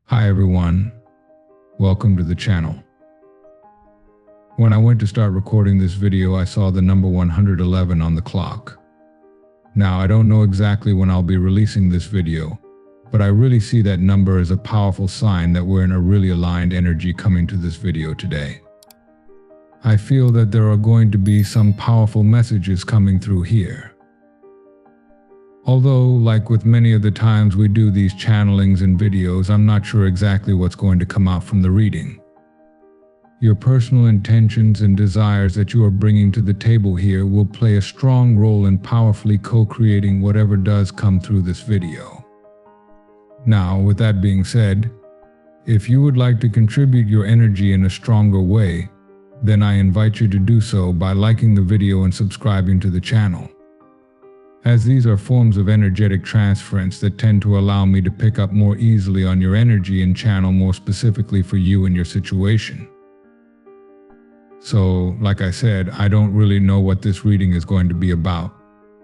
Hi everyone, welcome to the channel. When I went to start recording this video, I saw the number 111 on the clock. Now I don't know exactly when I'll be releasing this video, but I really see that number as a powerful sign that we're in a really aligned energy coming to this video today. I feel that there are going to be some powerful messages coming through here. Although, like with many of the times we do these channelings and videos, I'm not sure exactly what's going to come out from the reading. Your personal intentions and desires that you are bringing to the table here will play a strong role in powerfully co-creating whatever does come through this video. Now, with that being said, if you would like to contribute your energy in a stronger way, then I invite you to do so by liking the video and subscribing to the channel, as these are forms of energetic transference that tend to allow me to pick up more easily on your energy and channel more specifically for you and your situation. So, like I said, I don't really know what this reading is going to be about,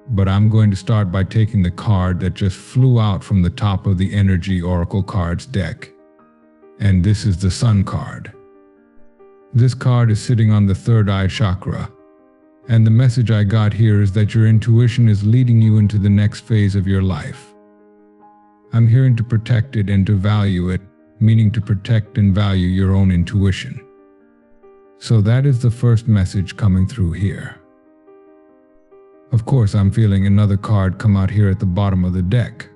but I'm going to start by taking the card that just flew out from the top of the Energy Oracle cards deck. And this is the Sun card. This card is sitting on the third eye chakra. And the message I got here is that your intuition is leading you into the next phase of your life. I'm hearing to protect it and to value it, meaning to protect and value your own intuition. So that is the first message coming through here. Of course, I'm feeling another card come out here at the bottom of the deck.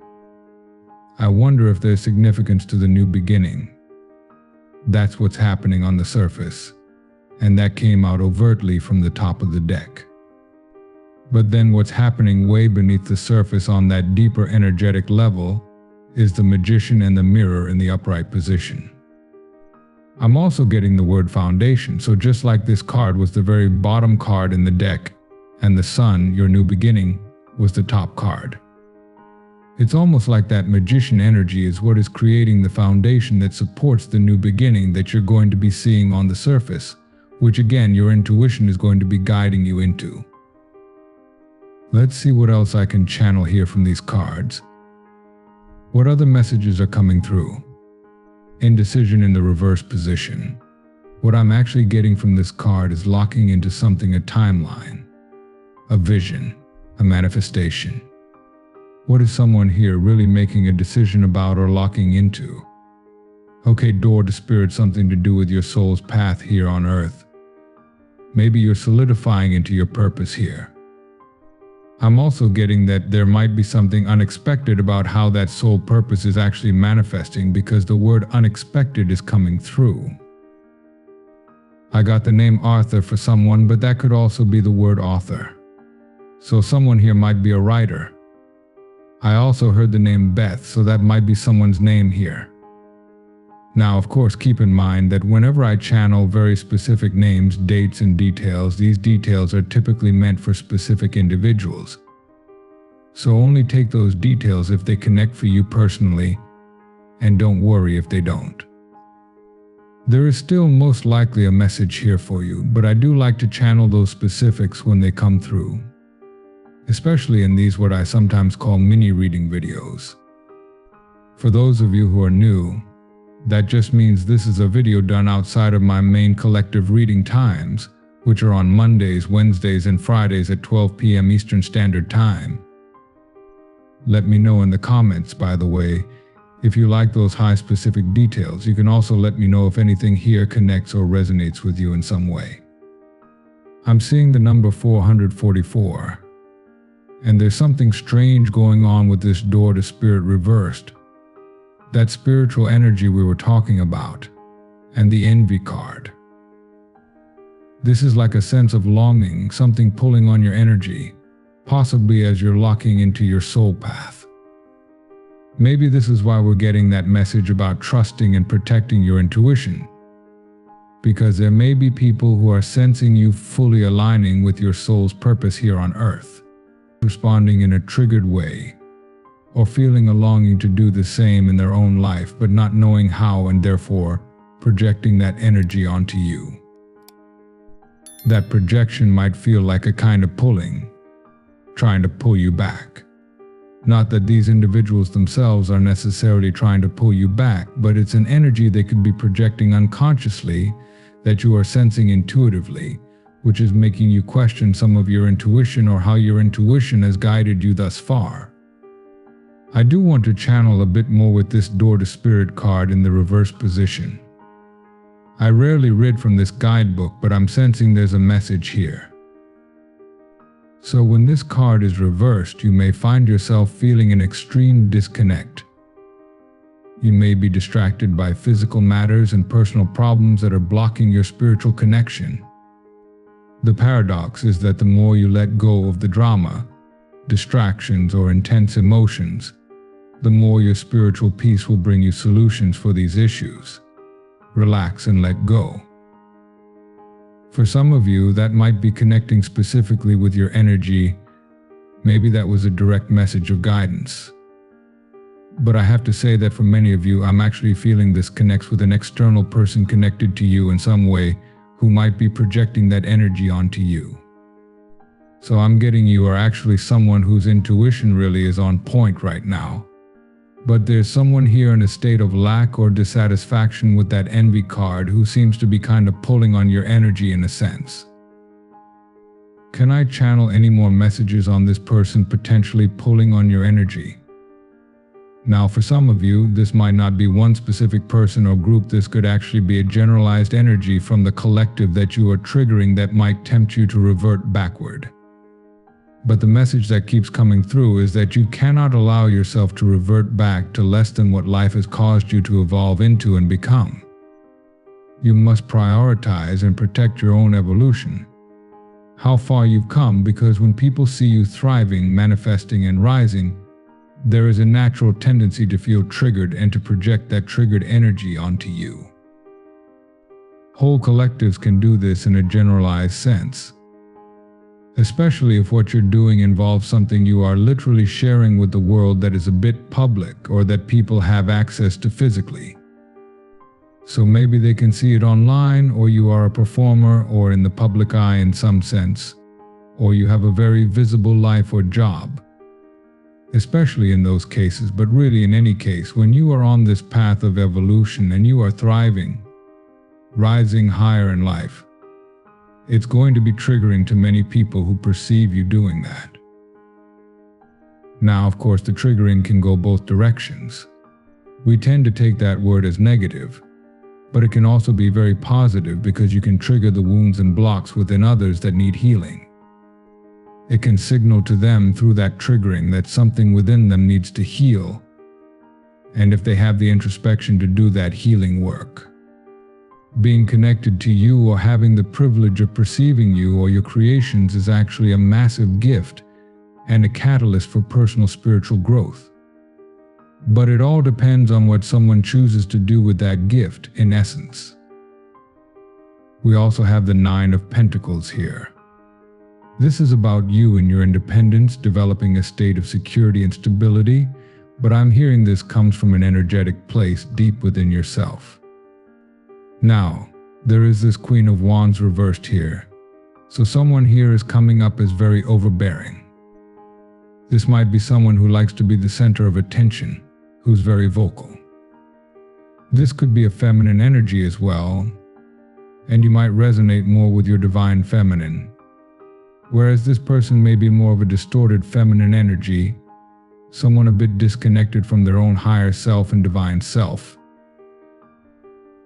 I wonder if there's significance to the new beginning. That's what's happening on the surface. And that came out overtly from the top of the deck. But then what's happening way beneath the surface on that deeper energetic level is the Magician and the Mirror in the upright position. I'm also getting the word foundation, so just like this card was the very bottom card in the deck, and the Sun, your new beginning, was the top card. It's almost like that Magician energy is what is creating the foundation that supports the new beginning that you're going to be seeing on the surface, which again your intuition is going to be guiding you into. Let's see what else I can channel here from these cards. What other messages are coming through? Indecision in the reverse position. What I'm actually getting from this card is locking into something, a timeline, a vision, a manifestation. What is someone here really making a decision about or locking into? Okay, door to spirit, something to do with your soul's path here on earth. Maybe you're solidifying into your purpose here. I'm also getting that there might be something unexpected about how that soul purpose is actually manifesting, because the word unexpected is coming through. I got the name Arthur for someone, but that could also be the word author. So someone here might be a writer. I also heard the name Beth, so that might be someone's name here. Now, of course, keep in mind that whenever I channel very specific names, dates, and details, these details are typically meant for specific individuals. So only take those details if they connect for you personally, and don't worry if they don't. There is still most likely a message here for you, but I do like to channel those specifics when they come through, especially in these what I sometimes call mini reading videos. For those of you who are new, that just means this is a video done outside of my main collective reading times, which are on Mondays, Wednesdays, and Fridays at 12 p.m. Eastern Standard Time. Let me know in the comments, by the way, if you like those high specific details. You can also let me know if anything here connects or resonates with you in some way. I'm seeing the number 444, and there's something strange going on with this door to spirit reversed. That spiritual energy we were talking about, and the Envy card. This is like a sense of longing, something pulling on your energy, possibly as you're locking into your soul path. Maybe this is why we're getting that message about trusting and protecting your intuition, because there may be people who are sensing you fully aligning with your soul's purpose here on earth, responding in a triggered way, or feeling a longing to do the same in their own life but not knowing how, and therefore projecting that energy onto you. That projection might feel like a kind of pulling, trying to pull you back. Not that these individuals themselves are necessarily trying to pull you back, but it's an energy they could be projecting unconsciously that you are sensing intuitively, which is making you question some of your intuition or how your intuition has guided you thus far. I do want to channel a bit more with this Door to Spirit card in the reverse position. I rarely read from this guidebook, but I'm sensing there's a message here. So when this card is reversed, you may find yourself feeling an extreme disconnect. You may be distracted by physical matters and personal problems that are blocking your spiritual connection. The paradox is that the more you let go of the drama, distractions, or intense emotions, the more your spiritual peace will bring you solutions for these issues. Relax and let go. For some of you, that might be connecting specifically with your energy. Maybe that was a direct message of guidance. But I have to say that for many of you, I'm actually feeling this connects with an external person connected to you in some way who might be projecting that energy onto you. So I'm getting you are actually someone whose intuition really is on point right now. But there's someone here in a state of lack or dissatisfaction with that envy card who seems to be kind of pulling on your energy in a sense. Can I channel any more messages on this person potentially pulling on your energy? Now, for some of you, this might not be one specific person or group. This could actually be a generalized energy from the collective that you are triggering that might tempt you to revert backward. But the message that keeps coming through is that you cannot allow yourself to revert back to less than what life has caused you to evolve into and become. You must prioritize and protect your own evolution. How far you've come, because when people see you thriving, manifesting, and rising, there is a natural tendency to feel triggered and to project that triggered energy onto you. Whole collectives can do this in a generalized sense, especially if what you're doing involves something you are literally sharing with the world that is a bit public or that people have access to physically. So maybe they can see it online, or you are a performer or in the public eye in some sense, or you have a very visible life or job. Especially in those cases, but really in any case, when you are on this path of evolution and you are thriving, rising higher in life, it's going to be triggering to many people who perceive you doing that. Now, of course, the triggering can go both directions. We tend to take that word as negative, but it can also be very positive because you can trigger the wounds and blocks within others that need healing. It can signal to them through that triggering that something within them needs to heal, and if they have the introspection to do that healing work. Being connected to you or having the privilege of perceiving you or your creations is actually a massive gift and a catalyst for personal spiritual growth. But it all depends on what someone chooses to do with that gift, in essence. We also have the Nine of Pentacles here. This is about you and your independence, developing a state of security and stability, but I'm hearing this comes from an energetic place deep within yourself. Now, there is this Queen of Wands reversed here, so someone here is coming up as very overbearing. This might be someone who likes to be the center of attention, who's very vocal. This could be a feminine energy as well, and you might resonate more with your divine feminine. Whereas this person may be more of a distorted feminine energy, someone a bit disconnected from their own higher self and divine self.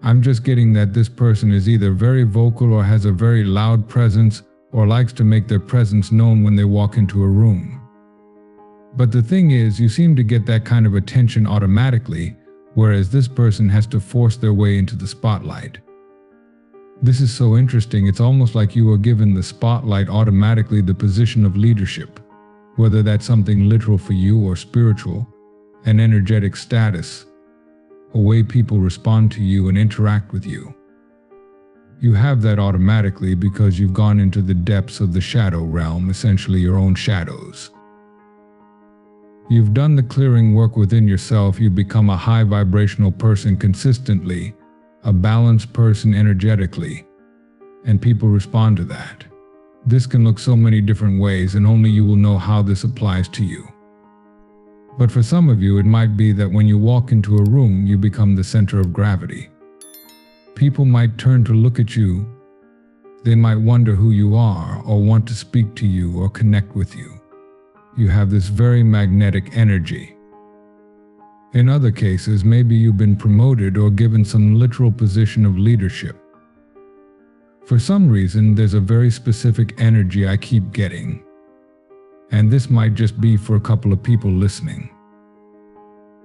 I'm just getting that this person is either very vocal or has a very loud presence or likes to make their presence known when they walk into a room. But the thing is, you seem to get that kind of attention automatically, whereas this person has to force their way into the spotlight. This is so interesting. It's almost like you are given the spotlight automatically, the position of leadership, whether that's something literal for you or spiritual, an energetic status, a way people respond to you and interact with you. You have that automatically because you've gone into the depths of the shadow realm, essentially your own shadows. You've done the clearing work within yourself. You become a high vibrational person consistently, a balanced person energetically, and people respond to that. This can look so many different ways, and only you will know how this applies to you. But for some of you, it might be that when you walk into a room, you become the center of gravity. People might turn to look at you. They might wonder who you are, or want to speak to you or connect with you. You have this very magnetic energy. In other cases, maybe you've been promoted or given some literal position of leadership. For some reason, there's a very specific energy I keep getting. And this might just be for a couple of people listening.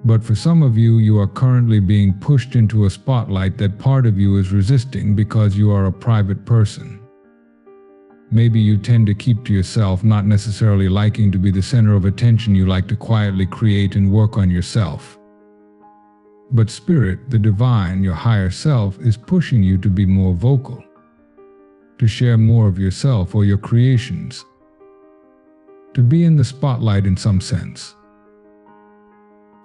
But for some of you, you are currently being pushed into a spotlight that part of you is resisting because you are a private person. Maybe you tend to keep to yourself, not necessarily liking to be the center of attention. You like to quietly create and work on yourself. But Spirit, the divine, your higher self, is pushing you to be more vocal, to share more of yourself or your creations, to be in the spotlight in some sense.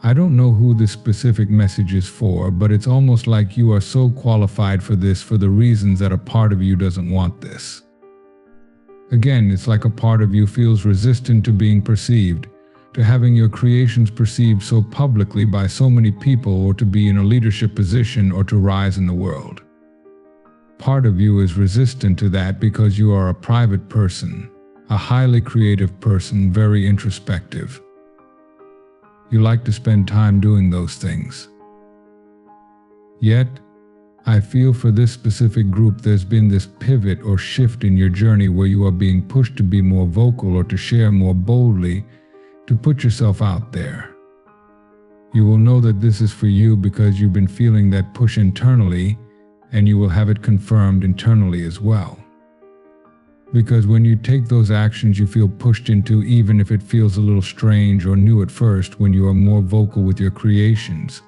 I don't know who this specific message is for, but it's almost like you are so qualified for this for the reasons that a part of you doesn't want this. Again, it's like a part of you feels resistant to being perceived, to having your creations perceived so publicly by so many people, or to be in a leadership position, or to rise in the world. Part of you is resistant to that because you are a private person, a highly creative person, very introspective. You like to spend time doing those things. Yet, I feel for this specific group there's been this pivot or shift in your journey where you are being pushed to be more vocal or to share more boldly, to put yourself out there. You will know that this is for you because you've been feeling that push internally, and you will have it confirmed internally as well. Because when you take those actions you feel pushed into, even if it feels a little strange or new at first, when you are more vocal with your creations,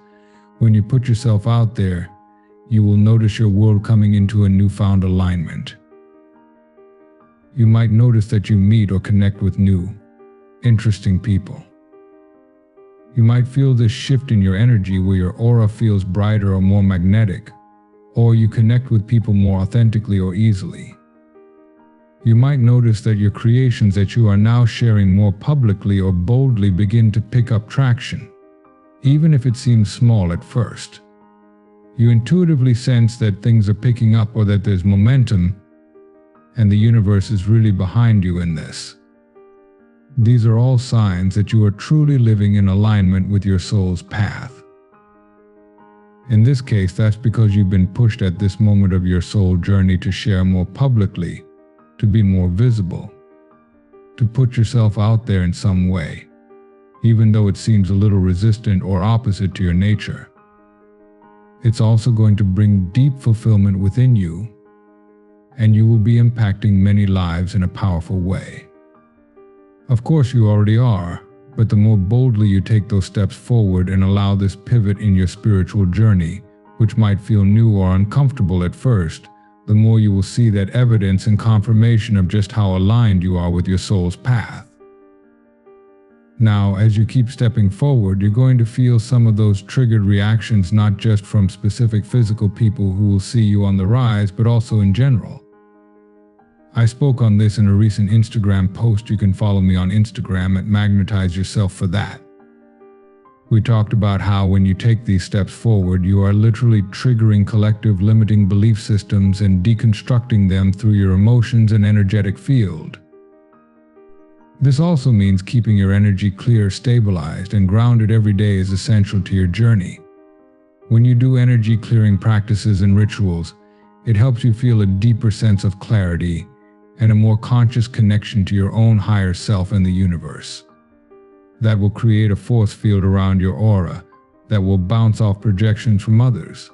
when you put yourself out there, you will notice your world coming into a newfound alignment. You might notice that you meet or connect with new, interesting people. You might feel this shift in your energy where your aura feels brighter or more magnetic, or you connect with people more authentically or easily. You might notice that your creations that you are now sharing more publicly or boldly begin to pick up traction, even if it seems small at first. You intuitively sense that things are picking up or that there's momentum, and the universe is really behind you in this. These are all signs that you are truly living in alignment with your soul's path. In this case, that's because you've been pushed at this moment of your soul journey to share more publicly, to be more visible, to put yourself out there in some way, even though it seems a little resistant or opposite to your nature. It's also going to bring deep fulfillment within you, and you will be impacting many lives in a powerful way. Of course, you already are, but the more boldly you take those steps forward and allow this pivot in your spiritual journey, which might feel new or uncomfortable at first, the more you will see that evidence and confirmation of just how aligned you are with your soul's path. Now, as you keep stepping forward, you're going to feel some of those triggered reactions, not just from specific physical people who will see you on the rise, but also in general. I spoke on this in a recent Instagram post. You can follow me on Instagram at Magnetize Yourself for that. We talked about how when you take these steps forward, you are literally triggering collective limiting belief systems and deconstructing them through your emotions and energetic field. This also means keeping your energy clear, stabilized, and grounded every day is essential to your journey. When you do energy clearing practices and rituals, it helps you feel a deeper sense of clarity and a more conscious connection to your own higher self and the universe. That will create a force field around your aura that will bounce off projections from others.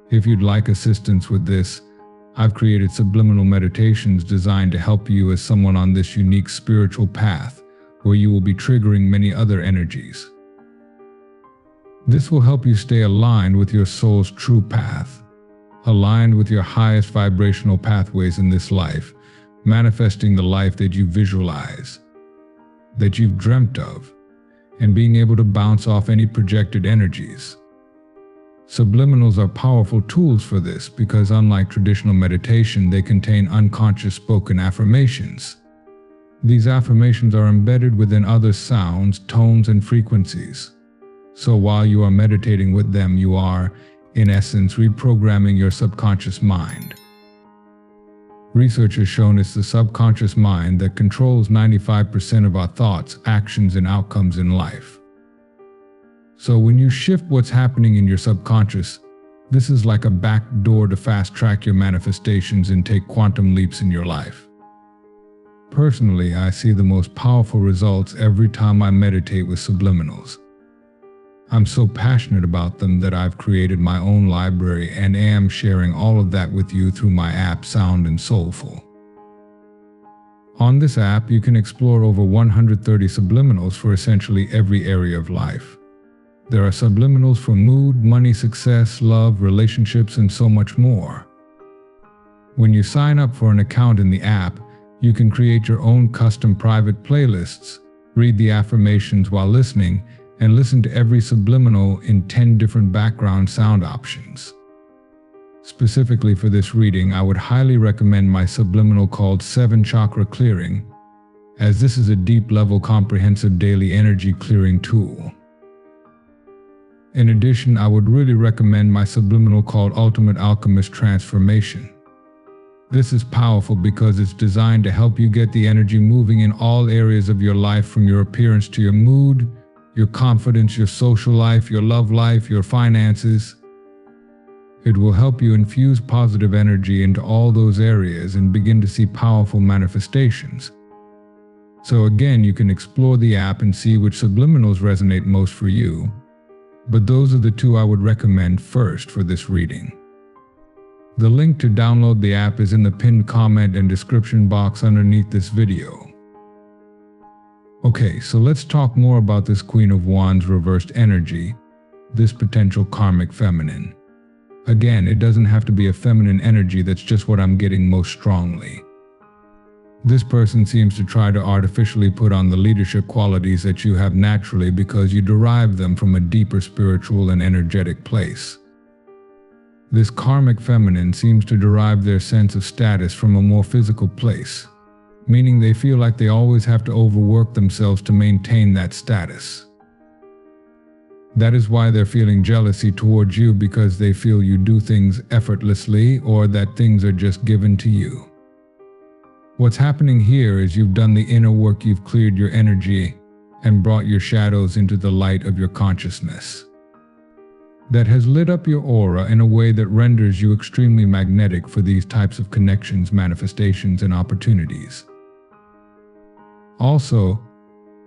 If you'd like assistance with this, I've created subliminal meditations designed to help you as someone on this unique spiritual path where you will be triggering many other energies. This will help you stay aligned with your soul's true path, aligned with your highest vibrational pathways in this life, manifesting the life that you visualize, that you've dreamt of, and being able to bounce off any projected energies. Subliminals are powerful tools for this because unlike traditional meditation, they contain unconscious spoken affirmations. These affirmations are embedded within other sounds, tones, and frequencies. So while you are meditating with them, you are, in essence, reprogramming your subconscious mind. Research has shown it's the subconscious mind that controls 95% of our thoughts, actions, and outcomes in life. So when you shift what's happening in your subconscious, this is like a back door to fast-track your manifestations and take quantum leaps in your life. Personally, I see the most powerful results every time I meditate with subliminals. I'm so passionate about them that I've created my own library and am sharing all of that with you through my app Sound and Soulful. On this app, you can explore over 130 subliminals for essentially every area of life. There are subliminals for mood, money, success, love, relationships, and so much more. When you sign up for an account in the app, you can create your own custom private playlists, read the affirmations while listening, and listen to every subliminal in 10 different background sound options. Specifically for this reading, I would highly recommend my subliminal called 7 Chakra Clearing, as this is a deep-level comprehensive daily energy clearing tool. In addition, I would really recommend my subliminal called Ultimate Alchemist Transformation. This is powerful because it's designed to help you get the energy moving in all areas of your life, from your appearance to your mood, your confidence, your social life, your love life, your finances. It will help you infuse positive energy into all those areas and begin to see powerful manifestations. So again, you can explore the app and see which subliminals resonate most for you, but those are the 2 I would recommend first for this reading. The link to download the app is in the pinned comment and description box underneath this video. Okay, so let's talk more about this Queen of Wands reversed energy, this potential karmic feminine. Again, it doesn't have to be a feminine energy, that's just what I'm getting most strongly. This person seems to try to artificially put on the leadership qualities that you have naturally because you derive them from a deeper spiritual and energetic place. This karmic feminine seems to derive their sense of status from a more physical place, meaning they feel like they always have to overwork themselves to maintain that status. That is why they're feeling jealousy towards you, because they feel you do things effortlessly or that things are just given to you. What's happening here is you've done the inner work, you've cleared your energy and brought your shadows into the light of your consciousness. That has lit up your aura in a way that renders you extremely magnetic for these types of connections, manifestations, and opportunities. Also,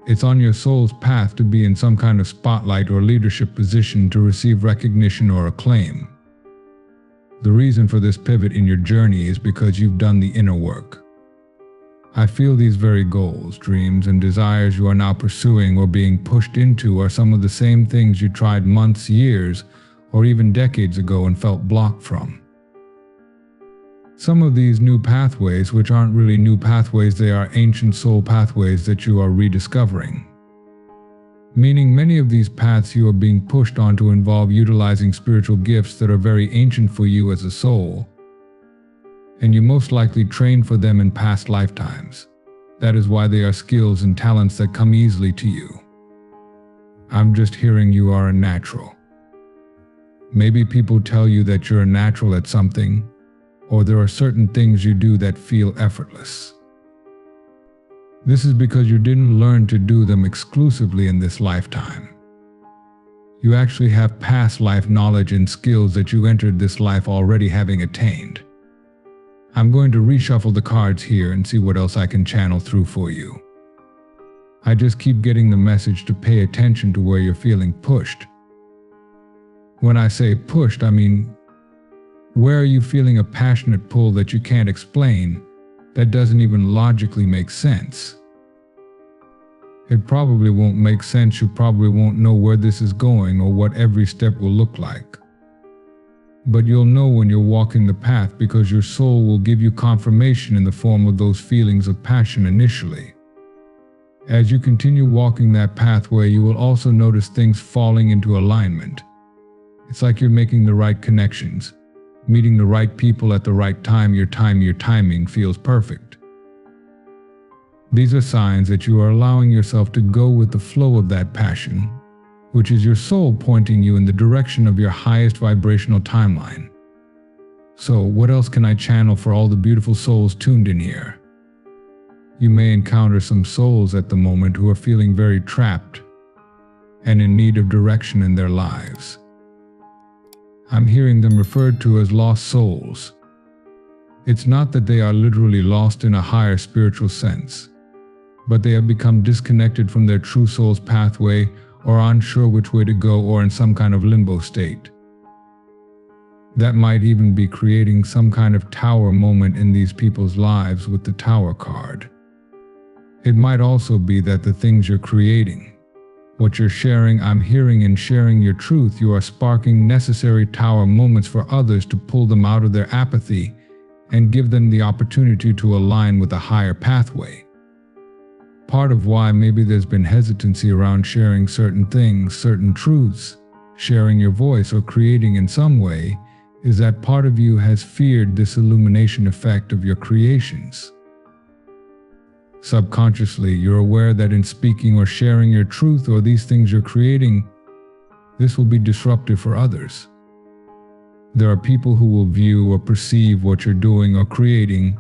it's on your soul's path to be in some kind of spotlight or leadership position to receive recognition or acclaim. The reason for this pivot in your journey is because you've done the inner work. I feel these very goals, dreams, and desires you are now pursuing or being pushed into are some of the same things you tried months, years, or even decades ago and felt blocked from. Some of these new pathways, which aren't really new pathways, they are ancient soul pathways that you are rediscovering. Meaning many of these paths you are being pushed on to involve utilizing spiritual gifts that are very ancient for you as a soul, and you most likely trained for them in past lifetimes. That is why they are skills and talents that come easily to you. I'm just hearing you are a natural. Maybe people tell you that you're a natural at something, or there are certain things you do that feel effortless. This is because you didn't learn to do them exclusively in this lifetime. You actually have past life knowledge and skills that you entered this life already having attained. I'm going to reshuffle the cards here and see what else I can channel through for you. I just keep getting the message to pay attention to where you're feeling pushed. When I say pushed, I mean, where are you feeling a passionate pull that you can't explain, that doesn't even logically make sense? It probably won't make sense, you probably won't know where this is going or what every step will look like. But you'll know when you're walking the path because your soul will give you confirmation in the form of those feelings of passion initially. As you continue walking that pathway, you will also notice things falling into alignment. It's like you're making the right connections, meeting the right people at the right time. Your timing feels perfect. These are signs that you are allowing yourself to go with the flow of that passion, which is your soul pointing you in the direction of your highest vibrational timeline. So, what else can I channel for all the beautiful souls tuned in here? You may encounter some souls at the moment who are feeling very trapped and in need of direction in their lives. I'm hearing them referred to as lost souls. It's not that they are literally lost in a higher spiritual sense, but they have become disconnected from their true soul's pathway or unsure which way to go or in some kind of limbo state. That might even be creating some kind of tower moment in these people's lives with the Tower card. It might also be that the things you're creating, what you're sharing, I'm hearing in sharing your truth, you are sparking necessary tower moments for others to pull them out of their apathy and give them the opportunity to align with a higher pathway. Part of why maybe there's been hesitancy around sharing certain things, certain truths, sharing your voice or creating in some way, is that part of you has feared this illumination effect of your creations. Subconsciously, you're aware that in speaking or sharing your truth or these things you're creating, this will be disruptive for others. There are people who will view or perceive what you're doing or creating,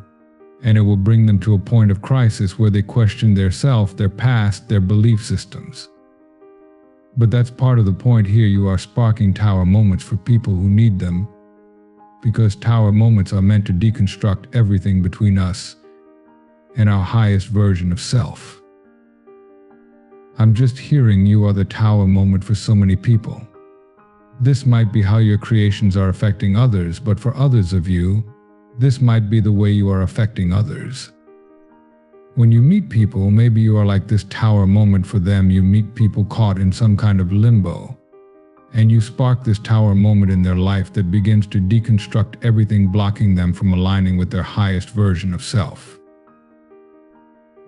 and it will bring them to a point of crisis where they question their self, their past, their belief systems. But that's part of the point here. You are sparking tower moments for people who need them, because tower moments are meant to deconstruct everything between us and our highest version of self. I'm just hearing you are the tower moment for so many people. This might be how your creations are affecting others, but for others of you, this might be the way you are affecting others. When you meet people, maybe you are like this tower moment for them. You meet people caught in some kind of limbo, and you spark this tower moment in their life that begins to deconstruct everything blocking them from aligning with their highest version of self.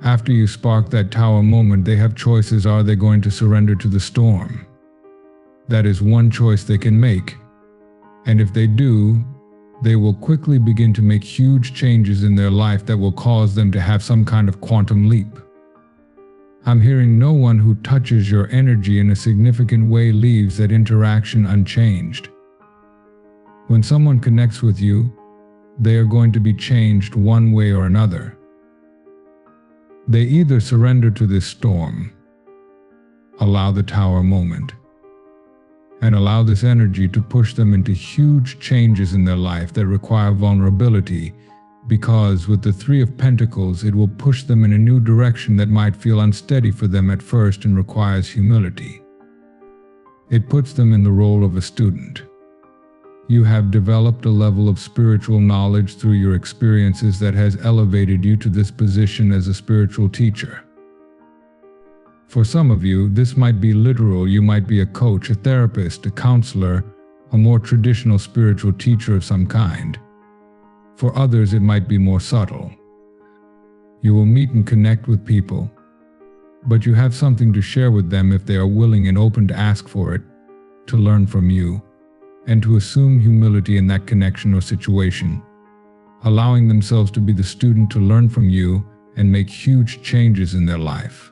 After you spark that tower moment, they have choices. Are they going to surrender to the storm? That is one choice they can make. And if they do, they will quickly begin to make huge changes in their life that will cause them to have some kind of quantum leap. I'm hearing no one who touches your energy in a significant way leaves that interaction unchanged. When someone connects with you, they are going to be changed one way or another. They either surrender to this storm, allow the tower moment, and allow this energy to push them into huge changes in their life that require vulnerability, because with the Three of Pentacles, it will push them in a new direction that might feel unsteady for them at first and requires humility. It puts them in the role of a student. You have developed a level of spiritual knowledge through your experiences that has elevated you to this position as a spiritual teacher. For some of you, this might be literal. You might be a coach, a therapist, a counselor, a more traditional spiritual teacher of some kind. For others, it might be more subtle. You will meet and connect with people, but you have something to share with them if they are willing and open to ask for it, to learn from you, and to assume humility in that connection or situation, allowing themselves to be the student to learn from you and make huge changes in their life.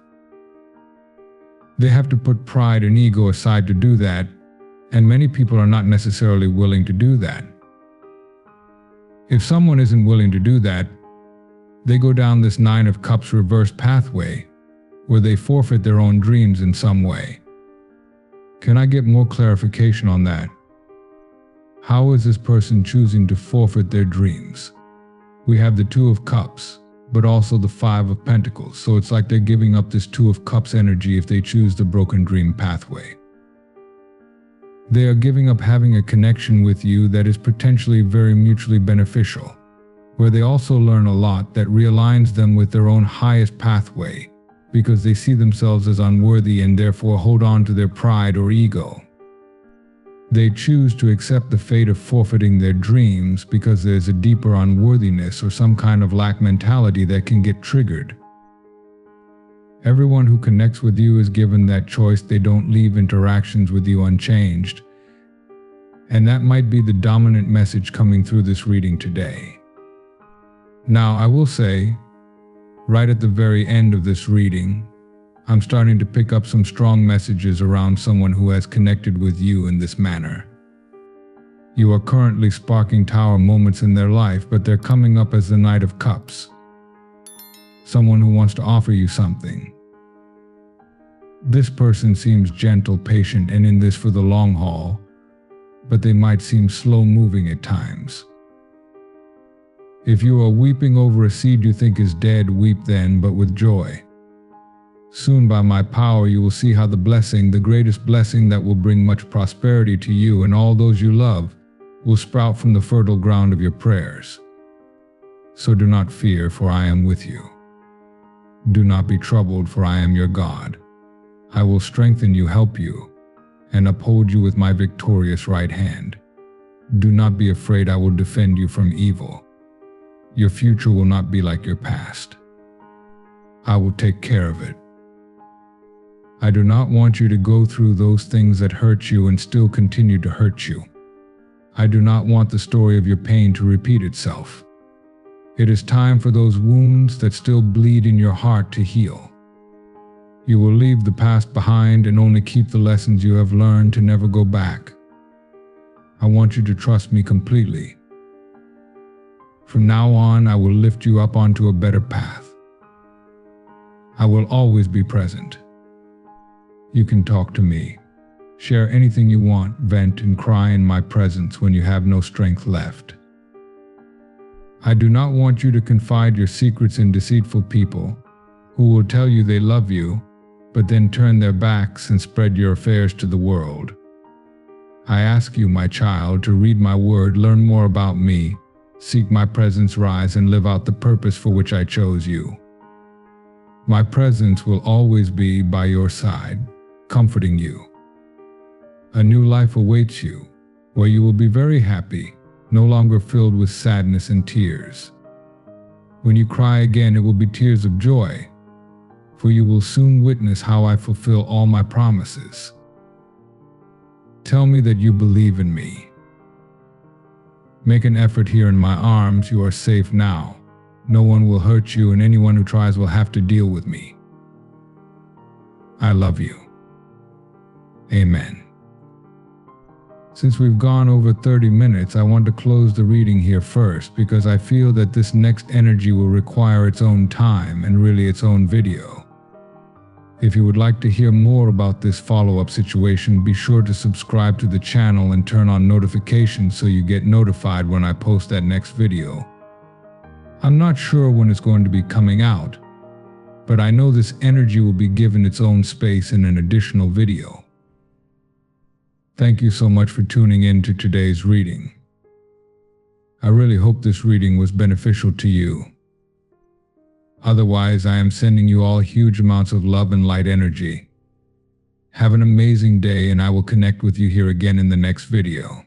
They have to put pride and ego aside to do that, and many people are not necessarily willing to do that. If someone isn't willing to do that, they go down this Nine of Cups reverse pathway, where they forfeit their own dreams in some way. Can I get more clarification on that? How is this person choosing to forfeit their dreams? We have the Two of Cups, but also the Five of Pentacles, so it's like they're giving up this Two of Cups energy if they choose the broken dream pathway. They are giving up having a connection with you that is potentially very mutually beneficial, where they also learn a lot that realigns them with their own highest pathway, because they see themselves as unworthy and therefore hold on to their pride or ego. They choose to accept the fate of forfeiting their dreams because there's a deeper unworthiness or some kind of lack mentality that can get triggered. Everyone who connects with you is given that choice. They don't leave interactions with you unchanged. And that might be the dominant message coming through this reading today. Now, I will say, Right at the very end of this reading, I'm starting to pick up some strong messages around someone who has connected with you in this manner. You are currently sparking tower moments in their life, but they're coming up as the Knight of Cups. Someone who wants to offer you something. This person seems gentle, patient, and in this for the long haul, but they might seem slow-moving at times. If you are weeping over a seed you think is dead, weep then, but with joy. Soon by my power you will see how the blessing, the greatest blessing that will bring much prosperity to you and all those you love, will sprout from the fertile ground of your prayers. So do not fear, for I am with you. Do not be troubled, for I am your God. I will strengthen you, help you, and uphold you with my victorious right hand. Do not be afraid, I will defend you from evil. Your future will not be like your past. I will take care of it. I do not want you to go through those things that hurt you and still continue to hurt you. I do not want the story of your pain to repeat itself. It is time for those wounds that still bleed in your heart to heal. You will leave the past behind and only keep the lessons you have learned to never go back. I want you to trust me completely. From now on, I will lift you up onto a better path. I will always be present. You can talk to me. Share anything you want, vent and cry in my presence when you have no strength left. I do not want you to confide your secrets in deceitful people who will tell you they love you, but then turn their backs and spread your affairs to the world. I ask you, my child, to read my word, learn more about me, seek my presence, rise and live out the purpose for which I chose you. My presence will always be by your side, comforting you. A new life awaits you, where you will be very happy, no longer filled with sadness and tears. When you cry again, it will be tears of joy, for you will soon witness how I fulfill all my promises. Tell me that you believe in me. Make an effort here in my arms. You are safe now. No one will hurt you, and anyone who tries will have to deal with me. I love you. Amen. Since we've gone over 30 minutes, I want to close the reading here first because I feel that this next energy will require its own time and really its own video. If you would like to hear more about this follow-up situation, be sure to subscribe to the channel and turn on notifications so you get notified when I post that next video. I'm not sure when it's going to be coming out, but I know this energy will be given its own space in an additional video. Thank you so much for tuning in to today's reading. I really hope this reading was beneficial to you. Otherwise, I am sending you all huge amounts of love and light energy. Have an amazing day, and I will connect with you here again in the next video.